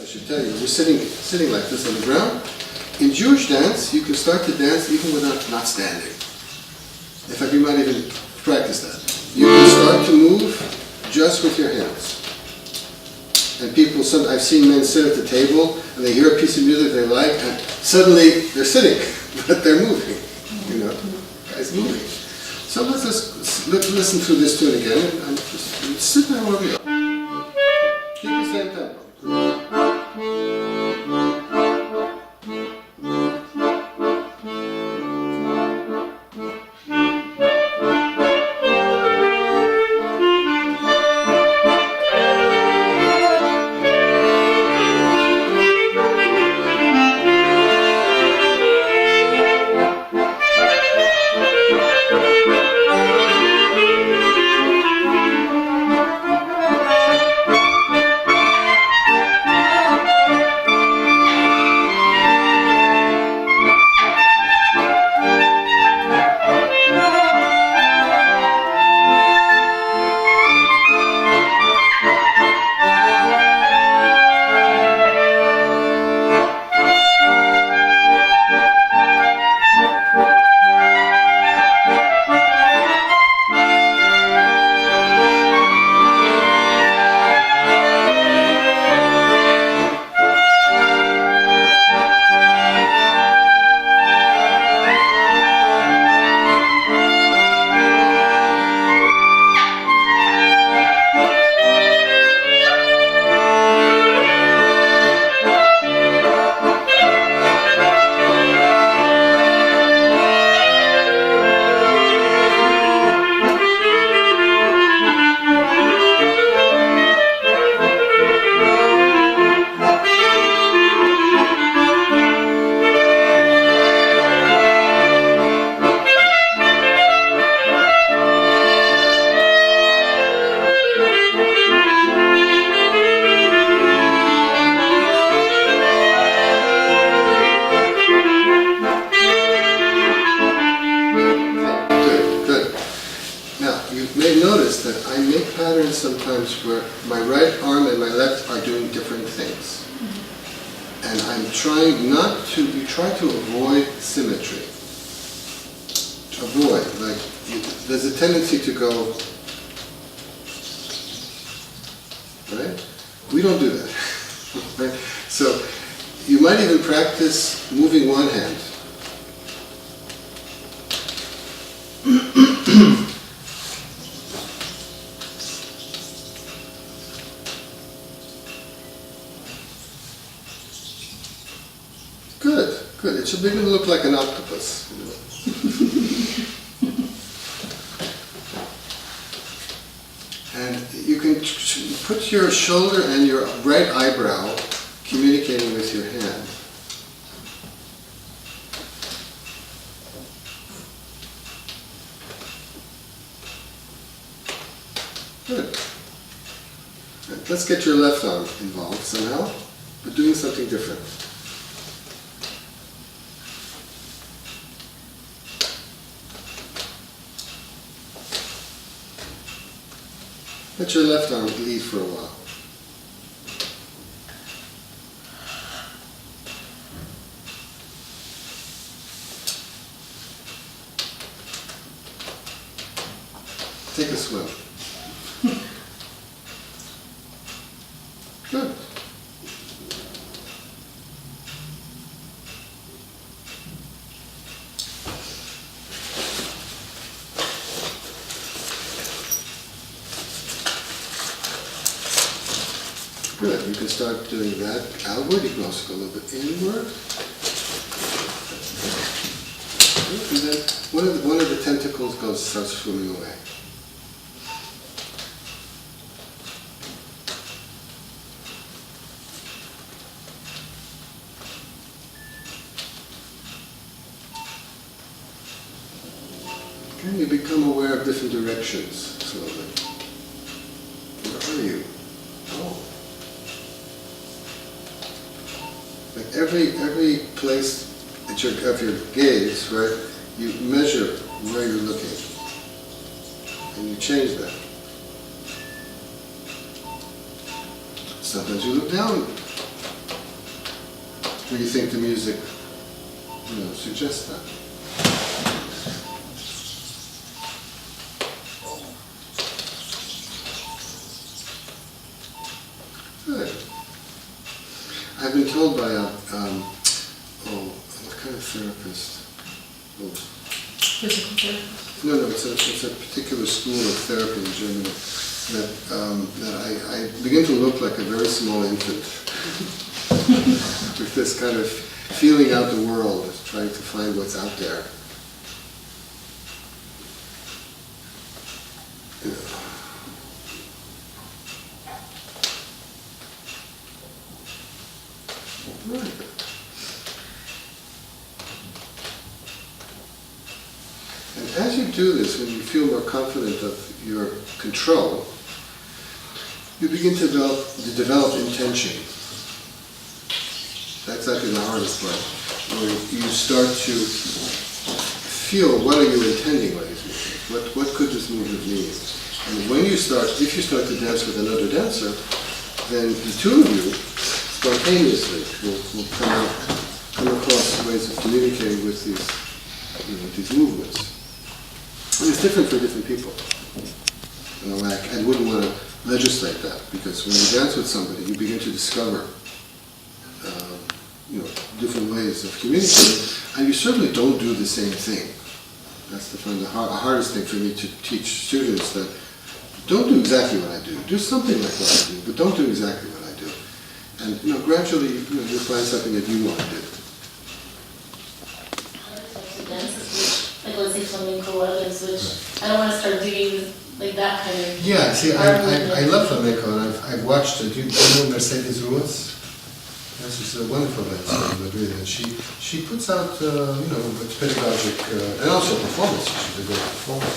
I should tell you, we're sitting like this on the ground. In Jewish dance, you can start to dance even without not standing. In fact, you might even practice that. You can start to move just with your hands. And people, I've seen men sit at the table and they hear a piece of music they like and suddenly they're sitting, but they're moving. You know, guys moving. So let's listen through this tune again and just sit there wherever you are. Keep the same tempo. That I make patterns sometimes where my right arm and my left are doing different things. And I'm trying not to, you try to avoid symmetry. Avoid, like, there's a tendency to go, right? We don't do that. Right? So, you might even practice moving one hand. Good, good. It should begin to look like an octopus. You know? And you can put your shoulder and your right eyebrow communicating with your hand. Good. Right, let's get your left arm involved somehow, but doing something different. Let your left arm lead for a while. Take a swim. Good. Good, you can start doing that outward, you can also go a little bit inward. And then one of the tentacles starts swimming away. Okay, you become aware of different directions slowly. Where are you? Oh. Like every place of your gaze, right, you measure where you're looking. And you change that. Sometimes you look down where you think the music, suggests that. Good. I've been told by what kind of therapist? Oh. Physical therapist? No, it's a particular school of therapy in Germany that I begin to look like a very small infant with this kind of feeling out the world, trying to find what's out there. Right. And as you do this, when you feel more confident of your control, you begin to develop intention. That's actually the hardest part, where you start to feel what are you intending by this movement? What could this movement mean? And when if you start to dance with another dancer, then the two of you spontaneously will come across ways of communicating with these movements. And it's different for different people. I wouldn't want to legislate that, because when you dance with somebody, you begin to discover different ways of communicating, and you certainly don't do the same thing. That's the hardest thing for me to teach students, that don't do exactly what I do. Do something like what I do, but don't do exactly what I do. And gradually you'll find something that you want to do. Dances, like let's say flamenco or others, which I don't want to start doing like that kind of. Yeah, see, I love flamenco, and I've watched it. Do you know Mercedes Ruiz? Yes, she's a wonderful dancer in Madrid, and she puts out, pedagogic and also performance. She's a great performer.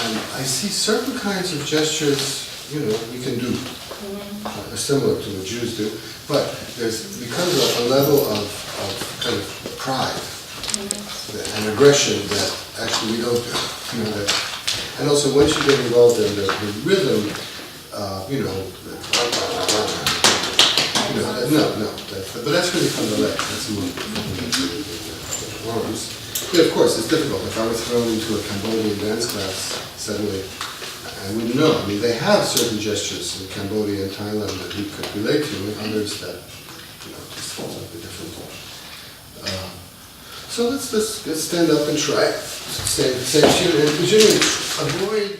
And I see certain kinds of gestures, you can do, similar to what Jews do, but there's becomes a level of kind of pride and aggression that actually we don't do. And also once you get involved in the rhythm, but that's really from the leg. That's more the arms. Yeah, of course, it's difficult. If I was thrown into a Cambodian dance class, suddenly I wouldn't know. I mean, they have certain gestures in Cambodia and Thailand that you could relate to, and others that, just fall up a different. So let's stand up and try. Same tune, and generally avoid